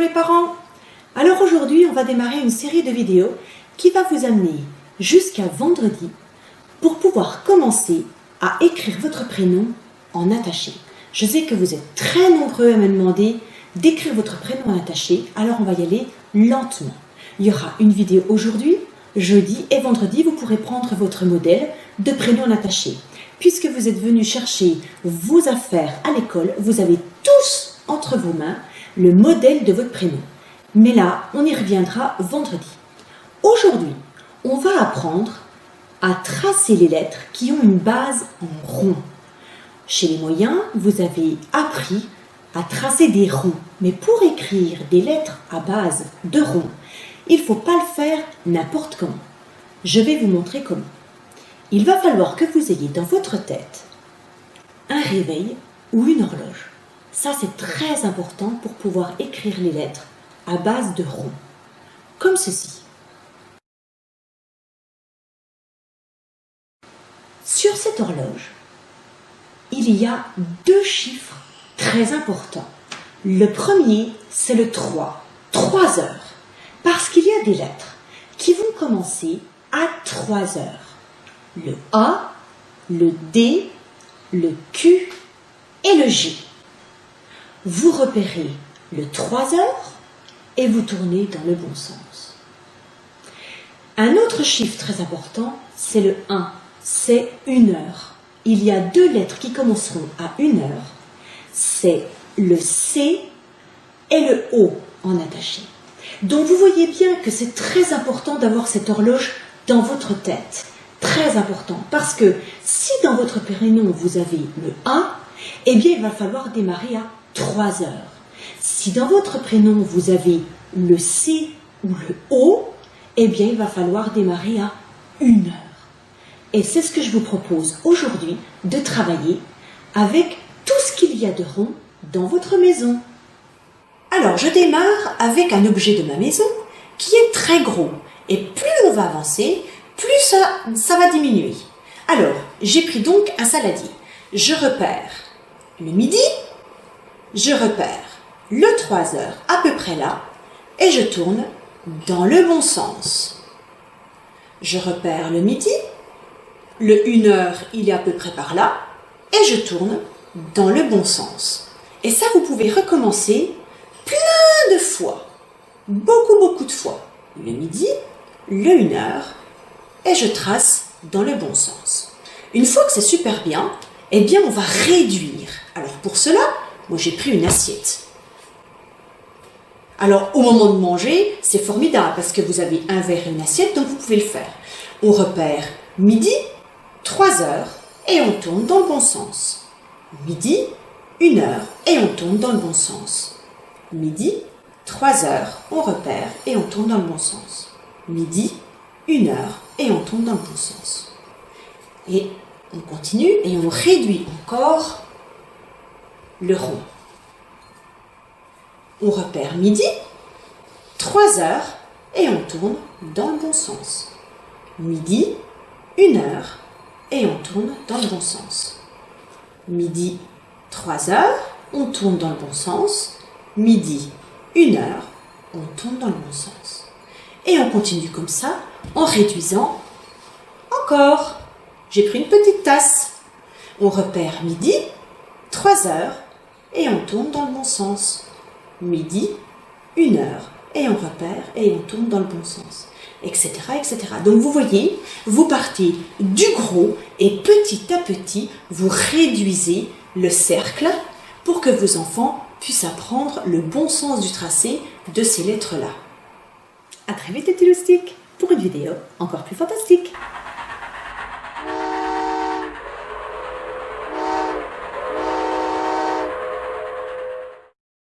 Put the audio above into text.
les parents! Alors aujourd'hui, on va démarrer une série de vidéos qui va vous amener jusqu'à vendredi pour pouvoir commencer à écrire votre prénom en attaché. Je sais que vous êtes très nombreux à me demander d'écrire votre prénom en attaché, alors on va y aller lentement. Il y aura une vidéo aujourd'hui, jeudi et vendredi, vous pourrez prendre votre modèle de prénom en attaché. Puisque vous êtes venus chercher vos affaires à l'école, vous avez tous entre vos mains le modèle de votre prénom. Mais là, on y reviendra vendredi. Aujourd'hui, on va apprendre à tracer les lettres qui ont une base en rond. Chez les moyens, vous avez appris à tracer des ronds. Mais pour écrire des lettres à base de ronds, il ne faut pas le faire n'importe comment. Je vais vous montrer comment. Il va falloir que vous ayez dans votre tête un réveil ou une horloge. Ça, c'est très important pour pouvoir écrire les lettres à base de ronds, comme ceci. Sur cette horloge, il y a deux chiffres très importants. Le premier, c'est le 3, 3 heures, parce qu'il y a des lettres qui vont commencer à 3 heures. Le A, le D, le Q et le G. Vous repérez le 3 heures et vous tournez dans le bon sens. Un autre chiffre très important, c'est le 1, c'est 1 heure. Il y a deux lettres qui commenceront à 1 heure, c'est le C et le O en attaché. Donc vous voyez bien que c'est très important d'avoir cette horloge dans votre tête. Très important, parce que si dans votre prénom vous avez le 1, eh bien il va falloir démarrer à 3 heures. Si dans votre prénom vous avez le C ou le O, eh bien il va falloir démarrer à 1 heure. Et c'est ce que je vous propose aujourd'hui, de travailler avec tout ce qu'il y a de rond dans votre maison. Alors je démarre avec un objet de ma maison qui est très gros. Et plus on va avancer, plus ça va diminuer. Alors, j'ai pris donc un saladier. Je repère le midi, je repère le 3 heures à peu près là, et je tourne dans le bon sens. Je repère le midi, le 1 heure, il est à peu près par là, et je tourne dans le bon sens. Et ça, vous pouvez recommencer plein de fois, beaucoup de fois. Le midi, le 1 heure, et je trace dans le bon sens. Une fois que c'est super bien, eh bien on va réduire. Alors pour cela, moi j'ai pris une assiette. Alors au moment de manger, c'est formidable parce que vous avez un verre et une assiette, donc vous pouvez le faire. On repère midi, 3 heures, et on tourne dans le bon sens. Midi, 1 heure, et on tourne dans le bon sens. Midi, 3 heures, on repère et on tourne dans le bon sens. Midi, 1 heure, et on tourne dans le bon sens. Et on continue et on réduit encore le rond. On repère midi, 3 heures, et on tourne dans le bon sens. Midi, 1 heure, et on tourne dans le bon sens. Midi, 3 heures, on tourne dans le bon sens. Midi, 1 heure, on tourne dans le bon sens. Et on continue comme ça, en réduisant encore. J'ai pris une petite tasse. On repère midi, 3 heures, et on tourne dans le bon sens. Midi, 1 heure, et on repère, et on tourne dans le bon sens. Etc., etc. Donc vous voyez, vous partez du gros, et petit à petit, vous réduisez le cercle pour que vos enfants puissent apprendre le bon sens du tracé de ces lettres-là. À très vite les petits loustiques pour une vidéo encore plus fantastique.